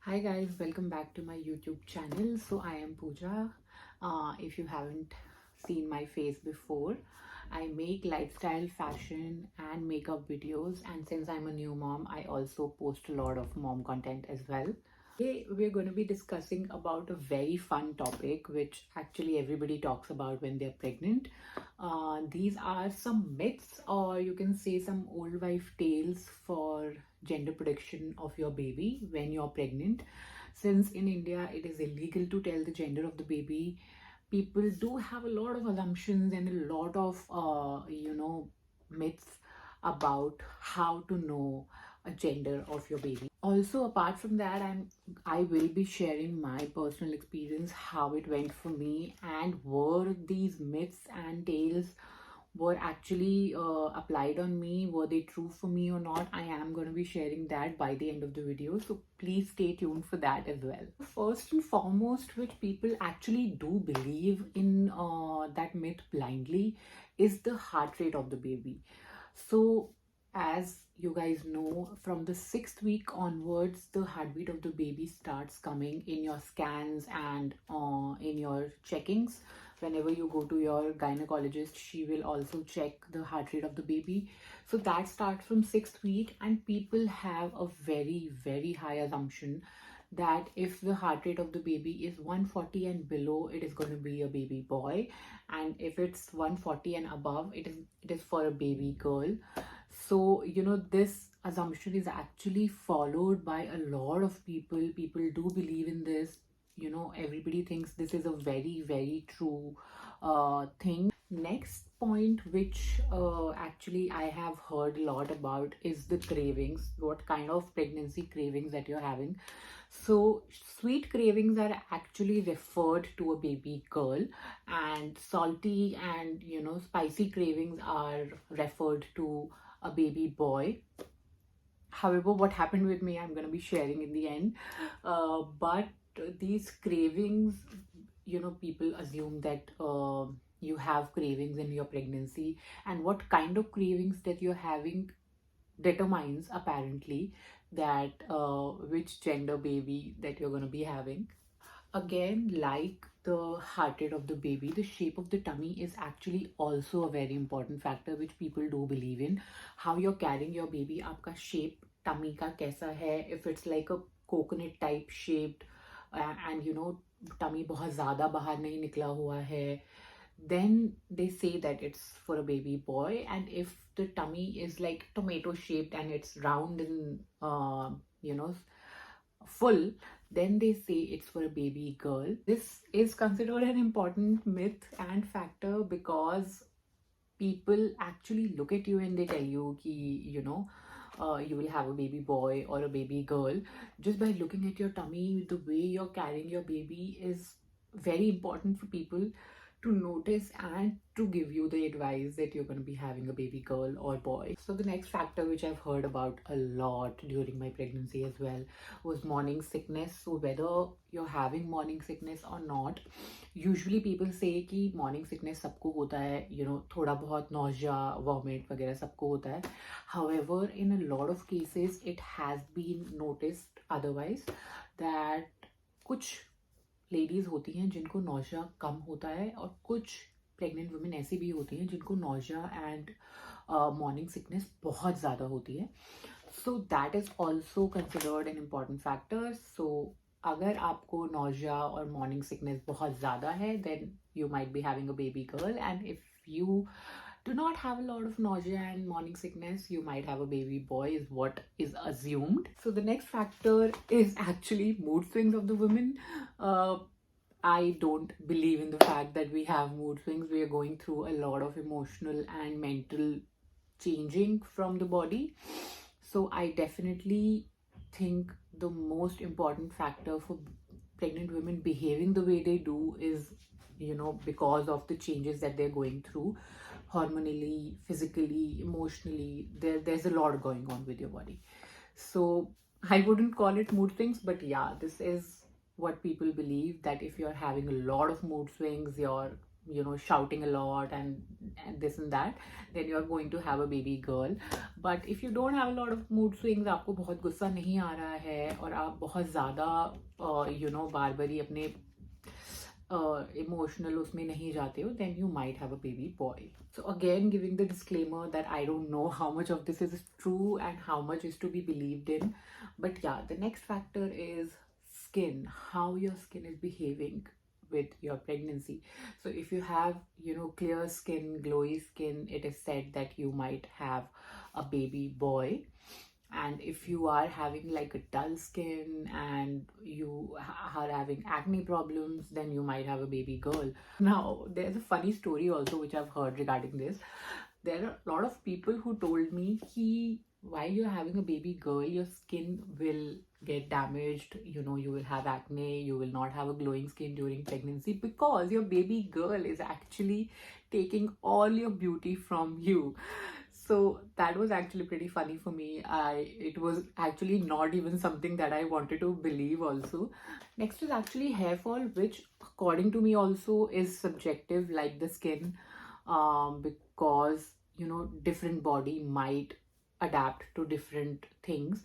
Hi guys, welcome back to my YouTube channel. So I am Pooja. If you haven't seen my face before, I make lifestyle, fashion and makeup videos, and since I'm a new mom, I also post a lot of mom content as well. Today we're going to be discussing about a very fun topic which actually everybody talks about when they're pregnant. These are some myths, or you can say some old wife tales for gender prediction of your baby when you're pregnant. Since in India it is illegal to tell the gender of the baby, people do have a lot of assumptions and a lot of myths about how to know a gender of your baby. Also, apart from that, I will be sharing my personal experience, how it went for me, and were these myths and tales were actually applied on me, were they true for me or not. I am going to be sharing that by the end of the video, so please stay tuned for that as well. First and foremost, which people actually do believe in that myth blindly, is the heart rate of the baby. So as you guys know, from the 6th week onwards, the heartbeat of the baby starts coming in your scans and in your checkings. Whenever you go to your gynecologist, she will also check the heart rate of the baby. So that starts from 6th week, and people have a very high assumption that if the heart rate of the baby is 140 and below, it is going to be a baby boy, and if it's 140 and above, it is for a baby girl. So this assumption is actually followed by a lot of people. People do believe in this. Everybody thinks this is a very true thing. Next point, which actually I have heard a lot about, is the cravings. What kind of pregnancy cravings that you're having. So sweet cravings are actually referred to a baby girl, and salty and spicy cravings are referred to a baby boy. However, what happened with me, I'm going to be sharing in the end. But these cravings, people assume that you have cravings in your pregnancy, and what kind of cravings that you're having determines apparently that which gender baby that you're going to be having. Again, like the heart rate of the baby, the shape of the tummy is actually also a very important factor which people do believe in. How you're carrying your baby, आपका shape tummy का कैसा है, if it's like a coconut type shaped and tummy बहुत ज़्यादा बाहर नहीं निकला हुआ है, then they say that it's for a baby boy. And if the tummy is like tomato shaped and it's round and full, then they say it's for a baby girl. This is considered an important myth and factor because people actually look at you and they tell you ki, you will have a baby boy or a baby girl. Just by looking at your tummy, the way you're carrying your baby is very important for people to notice and to give you the advice that you're going to be having a baby girl or boy. So the next factor which I've heard about a lot during my pregnancy as well was morning sickness. So whether you're having morning sickness or not, usually people say कि morning sickness सबको होता है, थोड़ा बहुत nausea, vomit वगैरह सबको होता है. However, in a lot of cases it has been noticed otherwise, that कुछ लेडीज होती हैं जिनको नौशिया कम होता है, और कुछ प्रेग्नेंट वुमेन ऐसी भी होती हैं जिनको नौशिया एंड मॉर्निंग सिकनेस बहुत ज़्यादा होती है. So that is also considered an important factor. So अगर आपको नौशिया और मॉर्निंग सिकनेस बहुत ज़्यादा है, then you might be having a baby girl. And if you do not have a lot of nausea and morning sickness, you might have a baby boy, is what is assumed. So the next factor is actually mood swings of the women. I don't believe in the fact that we have mood swings. We are going through a lot of emotional and mental changing from the body. So I definitely think the most important factor for pregnant women behaving the way they do is, because of the changes that they're going through hormonally, physically, emotionally. There's a lot going on with your body. So I wouldn't call it mood swings, but yeah, this is what people believe, that if you're having a lot of mood swings, you're shouting a lot and this and that, then you are going to have a baby girl. But if you don't have a lot of mood swings, आपको बहुत गुस्सा नहीं आ रहा है और आप बहुत ज़्यादा बार बारी अपने emotional उसमें नहीं जाते हो, then you might have a baby boy. So again, giving the disclaimer that I don't know how much of this is true and how much is to be believed in. But yeah, the next factor is skin, how your skin is behaving with your pregnancy. So if you have clear skin, glowy skin, it is said that you might have a baby boy. And if you are having like a dull skin and you are having acne problems, then you might have a baby girl. Now there's a funny story also which I've heard regarding this. There are a lot of people who told me कि while you're having a baby girl, your skin will get damaged, you will have acne, you will not have a glowing skin during pregnancy because your baby girl is actually taking all your beauty from you. So that was actually pretty funny for me. It was actually not even something that I wanted to believe also. Next is actually hair fall, which according to me also is subjective like the skin, because different body might adapt to different things.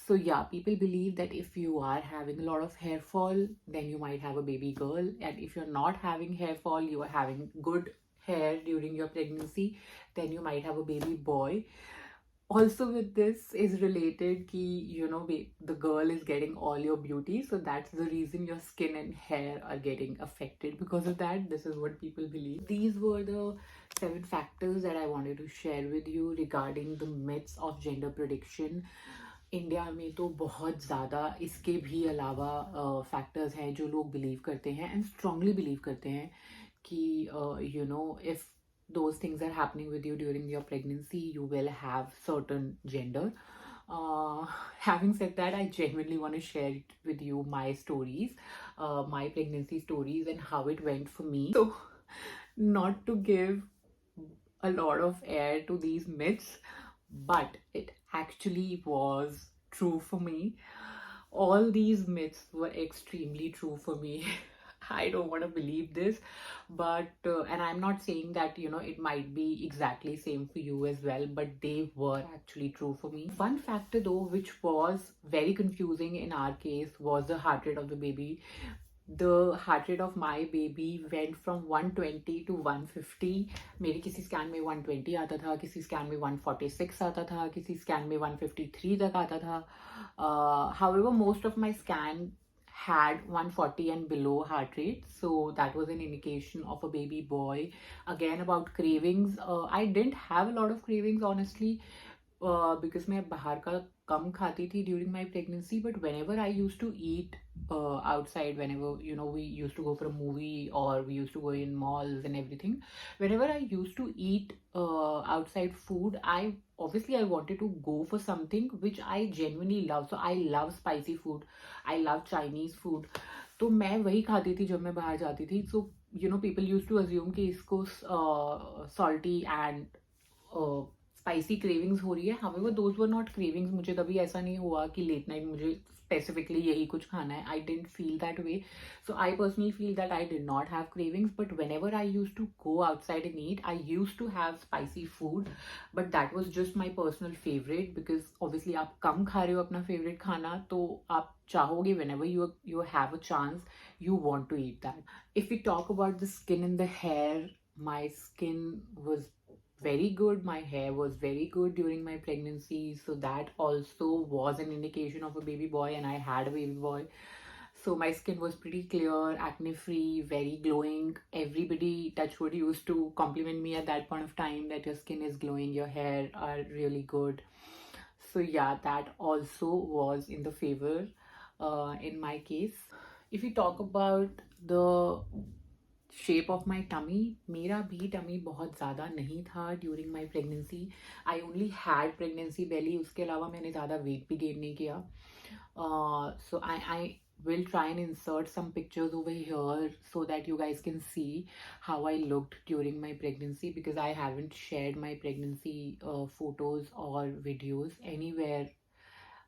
So yeah, people believe that if you are having a lot of hair fall, then you might have a baby girl, and if you're not having hair fall, you are having good hair during your pregnancy, then you might have a baby boy. Also with this is related ki the girl is getting all your beauty, so that's the reason your skin and hair are getting affected because of that. This is what people believe. These were the 7 factors that I wanted to share with you regarding the myths of gender prediction. India में तो बहुत ज़्यादा इसके भी अलावा factors हैं जो लोग बिलीव करते हैं एंड स्ट्रांगली बिलीव करते हैं कि if those things are happening with you during your pregnancy, you will have certain gender. Having said that, I genuinely want to share it with you, my stories, my pregnancy stories and how it went for me. So not to give a lot of air to these myths, but it actually was true for me. All these myths were extremely true for me. I don't want to believe this, but and I'm not saying that it might be exactly same for you as well, but they were actually true for me. One factor though which was very confusing in our case was the heart rate of the baby. The heart rate of my baby went from 120 to 150. मेरे किसी scan में 120 आता था, किसी scan में 146 आता था, किसी स्कैन में 153 तक आता था. However, most of my scan had 140 and below heart rate, so that was an indication of a baby boy. Again, about cravings, I didn't have a lot of cravings honestly, because मैं बाहर का कम खाती थी during my pregnancy, but whenever I used to eat outside, whenever we used to go for a movie or we used to go in malls and everything, whenever I used to eat outside food, I wanted to go for something which I genuinely love. So I love spicy food, I love Chinese food, तो मैं वही खाती थी जब मैं बाहर जाती थी. So people used to assume कि इसको salty and स्पाइसी क्रेविंग्स हो रही है. However those were not cravings. मुझे कभी ऐसा नहीं हुआ कि लेट नाइट मुझे स्पेसिफिकली यही कुछ खाना है. I didn't feel that way. So I personally feel that I did not have cravings, but whenever I used to go outside and eat, I used to have spicy food, but that was just my personal favourite, because obviously आप कम खा रहे हो अपना favourite खाना, तो आप चाहोगे whenever you have a chance, you want to eat that. If we talk about the skin and the hair, my skin was very good, my hair was very good during my pregnancy, so that also was an indication of a baby boy, and I had a baby boy. So my skin was pretty clear, acne free, very glowing. Everybody, touchwood, used to compliment me at that point of time that your skin is glowing, your hair are really good. So yeah, that also was in the favor in my case. If we talk about the shape of my tummy, मेरा भी tummy बहुत ज़्यादा नहीं था during my pregnancy. I only had pregnancy belly, उसके अलावा मैंने ज़्यादा वेट भी गेन नहीं किया. सो आई will try and insert some pictures over here so that you guys can see how I looked during my pregnancy, because I haven't shared my pregnancy photos or videos anywhere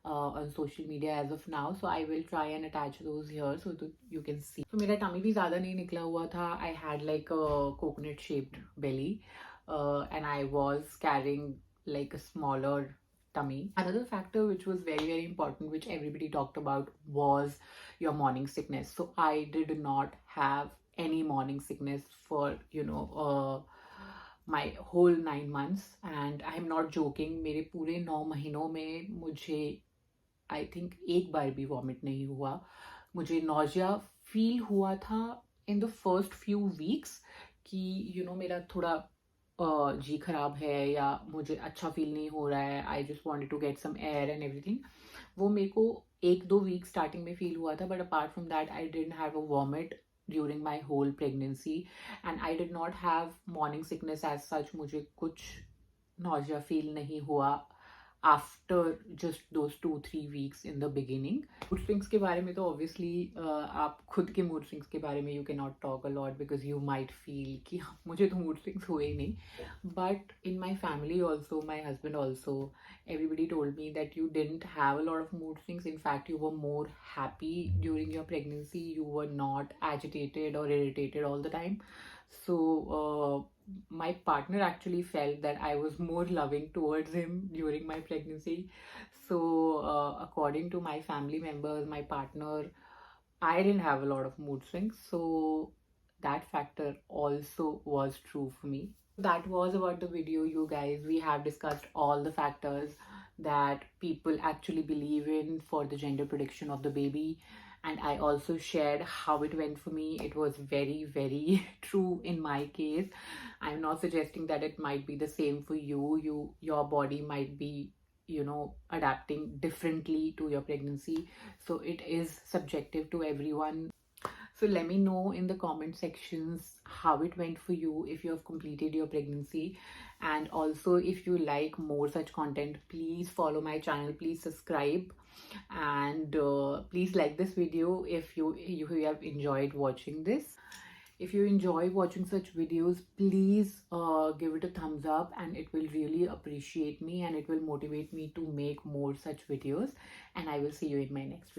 on social media as of now, so I will try and attach those here so that you can see. So मेरा tummy भी ज़्यादा नहीं निकला हुआ था. I had like a coconut shaped belly, and I was carrying like a smaller tummy. Another factor which was very important, which everybody talked about, was your morning sickness. So I did not have any morning sickness for my whole 9 months, and I am not joking. मेरे पूरे 9 महीनों में मुझे I think एक बार भी vomit नहीं हुआ. मुझे नॉजिया फील हुआ था in the first few weeks कि मेरा थोड़ा जी खराब है या मुझे अच्छा फील नहीं हो रहा है. I just wanted to get some air and everything. वो मेरे को 1-2 वीक स्टार्टिंग में फील हुआ था, but apart from that I didn't have a vomit during my whole pregnancy, and I did not have morning sickness as such. मुझे कुछ nausea feel नहीं हुआ after just those 2-3 weeks in the beginning. Mood swings के बारे में तो obviously आप खुद के mood swings के बारे में you cannot talk a lot because you might feel कि मुझे तो mood swings हुए ही नहीं. But in my family also, my husband also, everybody told me that you didn't have a lot of mood swings. In fact, you were more happy during your pregnancy. You were not agitated or irritated all the time. So my partner actually felt that I was more loving towards him during my pregnancy. So, according to my family members, my partner, I didn't have a lot of mood swings. So, that factor also was true for me. That was about the video, you guys. We have discussed all the factors that people actually believe in for the gender prediction of the baby, and I also shared how it went for me. It was very true in my case. I'm not suggesting that it might be the same for you. Your body might be adapting differently to your pregnancy, so it is subjective to everyone. So let me know in the comment sections how it went for you, if you have completed your pregnancy, and also if you like more such content, please follow my channel, please subscribe, and please like this video if you have enjoyed watching this. If you enjoy watching such videos, please give it a thumbs up, and it will really appreciate me and it will motivate me to make more such videos. And I will see you in my next video.